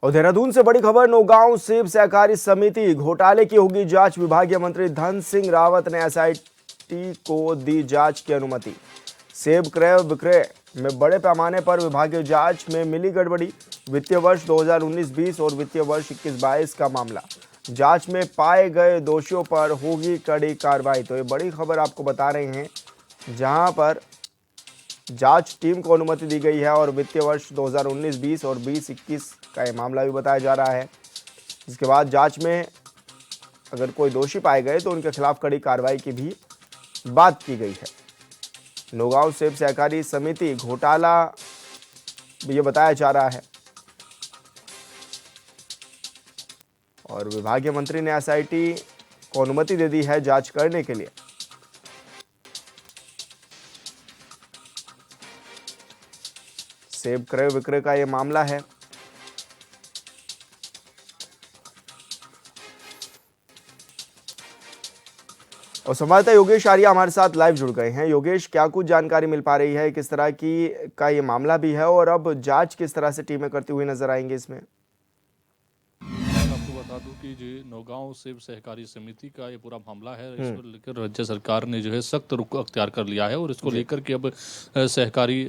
और देहरादून से बड़ी खबर, नौगांव सेब सहकारी समिति घोटाले की होगी जांच। विभागीय मंत्री धन सिंह रावत ने एसआईटी को दी जांच की अनुमति। सेब क्रय विक्रय में बड़े पैमाने पर विभागीय जांच में मिली गड़बड़ी। वित्तीय वर्ष 2019-20 और वित्तीय वर्ष 21-22 का मामला। जांच में पाए गए दोषियों पर होगी कड़ी कार्रवाई। तो ये बड़ी खबर आपको बता रहे हैं, जहां पर जांच टीम को अनुमति दी गई है और वित्तीय वर्ष 2019-20 और 20-21 का यह मामला भी बताया जा रहा है। इसके बाद जांच में अगर कोई दोषी पाए गए तो उनके खिलाफ कड़ी कार्रवाई की भी बात की गई है। नौगांव सेब सहकारी समिति घोटाला ये बताया जा रहा है और विभागीय मंत्री ने एसआईटी को अनुमति दे दी है जांच करने के लिए। सेब क्रय विक्रय का यह मामला है। और संवाददाता योगेश आर्या हमारे साथ लाइव जुड़ गए हैं। योगेश, क्या कुछ जानकारी मिल पा रही है, किस तरह की का ये मामला भी है और अब जांच किस तरह से टीमें करती हुई नजर आएंगी इसमें? बता दूं कि जो नौगांव सेब सहकारी समिति का ये पूरा मामला है, इसको लेकर राज्य सरकार ने जो है सख्त रुख अख्तियार कर लिया है और इसको लेकर के अब सहकारी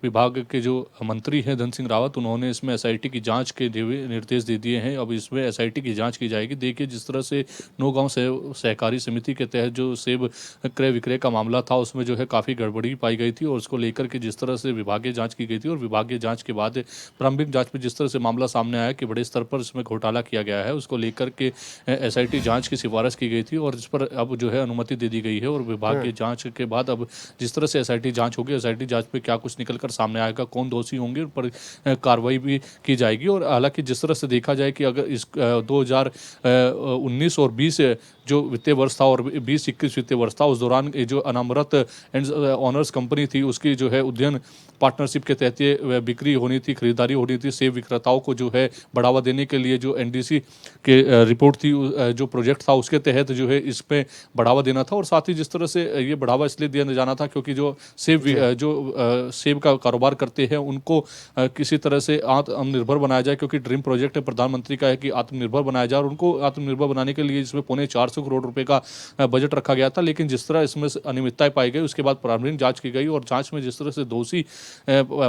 विभाग के जो मंत्री हैं धन सिंह रावत, उन्होंने इसमें एसआईटी की जांच के निर्देश दे दिए हैं। अब इसमें एसआईटी की जांच की जाएगी। देखिए, जिस तरह से नौगांव सहकारी समिति के तहत जो सेब क्रय विक्रय का मामला था, उसमें जो है काफ़ी गड़बड़ी पाई गई थी और उसको लेकर के जिस तरह से विभागीय जाँच की गई थी और विभागीय जाँच के बाद प्रारंभिक जाँच में जिस तरह से मामला सामने आया कि बड़े स्तर पर इसमें घोटाला किया गया है, उसको लेकर के एसआईटी जांच की सिफारिश की गई थी और इस पर अब जो है अनुमति दे दी गई है। और विभाग की जांच के बाद अब जिस तरह से एसआईटी जांच होगी, एसआईटी जांच पे क्या कुछ निकलकर सामने आएगा, कौन दोषी होंगे, उन पर कार्रवाई भी की जाएगी। और हालांकि जिस तरह से देखा जाए कि अगर इस 2019 और 20 जो वित्तीय वर्ष था और 20-21 वित्तीय वर्ष था, उस दौरान जो अनामरत एंड ऑनर्स कंपनी थी, उसकी जो है उद्यम पार्टनरशिप के तहत ये बिक्री होनी थी, खरीदारी होनी थी। सेब विक्रेताओं को जो है बढ़ावा देने के लिए जो एनडीसी के रिपोर्ट थी, जो प्रोजेक्ट था, उसके तहत जो है इस पे बढ़ावा देना था। और साथ ही जिस तरह से ये बढ़ावा इसलिए दिया जाना था क्योंकि जो सेब का कारोबार करते हैं उनको किसी तरह से आत्मनिर्भर बनाया जाए, क्योंकि ड्रीम प्रोजेक्ट प्रधानमंत्री का है कि आत्मनिर्भर बनाया जाए और उनको आत्मनिर्भर बनाने के लिए इसमें 450 करोड़ रुपए का बजट रखा गया था। लेकिन जिस तरह इसमें अनियमितताएं पाई गई, उसके बाद प्रारंभिक जांच की गई और जांच में जिस तरह से दोषी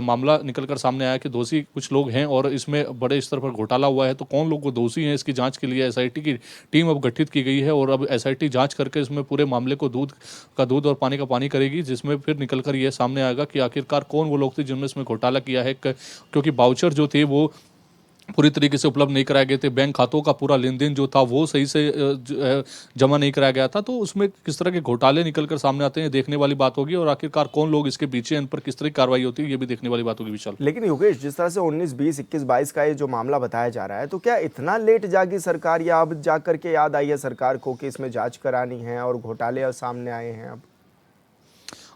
मामला निकलकर सामने आया कि दोषी कुछ लोग हैं और इसमें बड़े स्तर पर घोटाला हुआ है, तो कौन लोग दोषी हैं, इसकी जांच के लिए एसआईटी की टीम अब गठित की गई है। और अब एसआईटी जांच करके इसमें पूरे मामले को दूध का दूध और पानी का पानी करेगी, जिसमें फिर निकलकर यह सामने आएगा कि आखिरकार कौन वो लोग थे जिनमें इसमें घोटाला किया है। क्योंकि वाउचर जो थे वो पूरी तरीके से उपलब्ध नहीं कराए गए थे, बैंक खातों का पूरा लेन देन जो था वो सही से जमा नहीं कराया गया था, तो उसमें किस तरह के घोटाले निकलकर सामने आते हैं, देखने वाली बात होगी। और आखिरकार कौन लोग इसके पीछे, इन पर किस तरह की कार्रवाई होती है, ये भी देखने वाली बात होगी विशाल। लेकिन योगेश, जिस तरह से 19, 20, 21, 22 का ये जो मामला बताया जा रहा है, तो क्या इतना लेट जागी सरकार या अब जा करके याद आई है सरकार को कि इसमें जांच करानी है और घोटाले सामने आए हैं अब?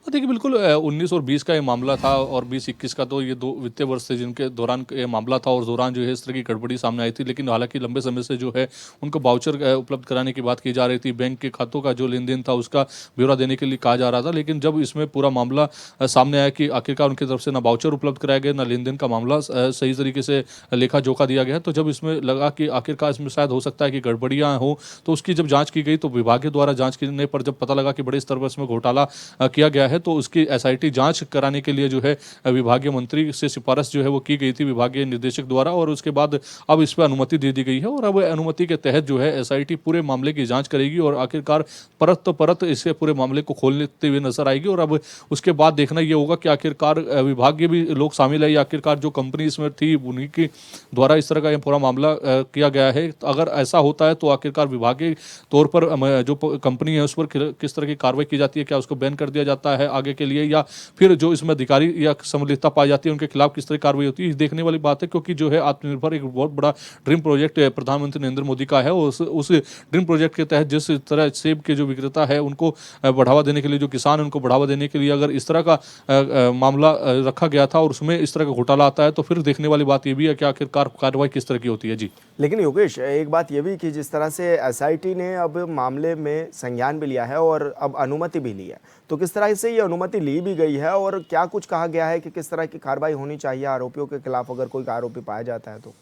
देखिए, बिल्कुल 19 और 20 का ये मामला था और 20-21 का तो ये 2 वित्तीय वर्ष थे जिनके दौरान ये मामला था और दौरान जो है इस तरह की गड़बड़ी सामने आई थी। लेकिन हालांकि लंबे समय से जो है उनको वाउचर उपलब्ध कराने की बात की जा रही थी, बैंक के खातों का जो लेन देन था उसका ब्यौरा देने के लिए कहा जा रहा था। लेकिन जब इसमें पूरा मामला सामने आया कि आखिरकार उनकी तरफ से ना वाउचर उपलब्ध कराया गया, ना लेन देन का मामला सही तरीके से लेखा जोखा दिया गया, तो जब इसमें लगा कि आखिरकार इसमें शायद हो सकता है कि गड़बड़ियाँ हो, तो उसकी जब जाँच की गई तो विभाग द्वारा जाँच करने पर जब पता लगा कि बड़े स्तर पर इसमें घोटाला किया गया है, तो उसकी एसआईटी जांच कराने के लिए जो है विभागीय मंत्री से सिफारिश जो है वो की गई थी विभागीय निर्देशक द्वारा। और उसके बाद अब इस पर अनुमति दे दी गई है और अब अनुमति के तहत जो है एसआईटी पूरे मामले की जांच करेगी और आखिरकार परत तो परत इसे पूरे मामले को खोलते हुए नजर आएगी। और अब उसके बाद देखना ये होगा कि आखिरकार विभागीय भी लोग शामिल है या आखिरकार जो कंपनी इसमें थी उन्हीं के द्वारा इस तरह का पूरा मामला किया गया है। अगर ऐसा होता है तो आखिरकार विभागीय तौर पर जो कंपनी है उस पर किस तरह की कार्रवाई की जाती है, क्या उसको बैन कर दिया जाता है आगे के लिए, या फिर जो इसमें अधिकारी या सम्मिलितता पाई जाती है उनके खिलाफ किस तरह की कार्रवाई होती है, देखने वाली बात है। क्योंकि जो है आत्मनिर्भर एक बहुत बड़ा ड्रीम प्रोजेक्ट प्रधानमंत्री नरेंद्र मोदी का है। उस ड्रीम प्रोजेक्ट के तहत जिस तरह सेब के जो विक्रेता है उनको बढ़ावा देने के लिए, जो किसान उनको बढ़ावा देने के लिए अगर इस तरह का मामला रखा गया था और उसमें इस तरह का घोटाला आता है, तो फिर देखने वाली बात यह भी है कि आखिरकार कार्रवाई किस तरह की होती है। जी, लेकिन योगेश, एक बात यह भी कि जिस तरह से एसआईटी ने अब मामले में संज्ञान भी लिया है और अब अनुमति भी ली है, तो किस तरह से ये अनुमति ली भी गई है और क्या कुछ कहा गया है कि किस तरह की कार्रवाई होनी चाहिए आरोपियों के खिलाफ अगर कोई आरोपी पाया जाता है तो?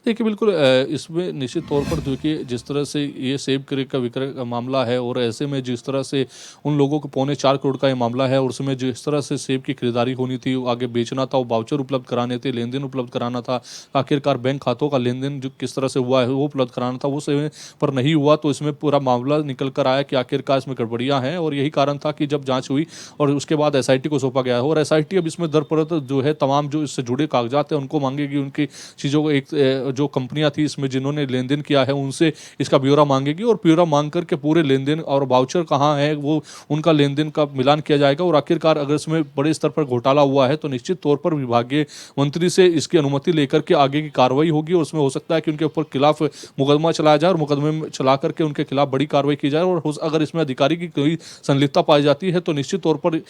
देखिए बिल्कुल इसमें निश्चित तौर पर देखिए जिस तरह से ये सेब क्रय का विक्रय का मामला है और ऐसे में जिस तरह से उन लोगों को 4.25 करोड़ का ये मामला है और उसमें जिस तरह से सेब की खरीदारी होनी थी, वो आगे बेचना था, वो वाउचर उपलब्ध कराने थे, लेन देन उपलब्ध कराना था, आखिरकार बैंक खातों का लेन देन जो किस तरह से हुआ है वो उपलब्ध कराना था, वो समय पर नहीं हुआ। तो इसमें पूरा मामला निकल कर आया कि आखिरकार इसमें गड़बड़ियाँ हैं और यही कारण था कि जब जाँच हुई और उसके बाद SIT को सौंपा गया है और SIT अब इसमें दर परत जो है तमाम जो इससे जुड़े कागजात हैं उनको मांगेगी, उनकी चीज़ों को एक जो कंपनियां थी इसमें जिन्होंने लेन देन किया है उनसे इसका ब्यौरा मांगेगी और ब्यौरा मांग करके पूरे लेन देन और वाउचर कहाँ है वो उनका लेन देन का मिलान किया जाएगा और आखिरकार अगर इसमें बड़े स्तर पर घोटाला हुआ है तो निश्चित तौर पर विभागीय मंत्री से इसकी अनुमति लेकर के आगे की कार्रवाई होगी और उसमें हो सकता है कि उनके ऊपर खिलाफ मुकदमा चलाया जाए और मुकदमे में चला करके उनके खिलाफ बड़ी कार्रवाई की जाए और अगर इसमें अधिकारी की कोई संलिप्तता पाई जाती है तो निश्चित तौर पर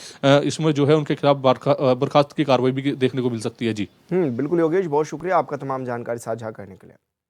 इसमें जो है उनके खिलाफ बर्खास्त की कार्रवाई भी देखने को मिल सकती है। जी बिल्कुल योगेश, बहुत शुक्रिया आपका तमाम जानकारी साझा करने के लिए।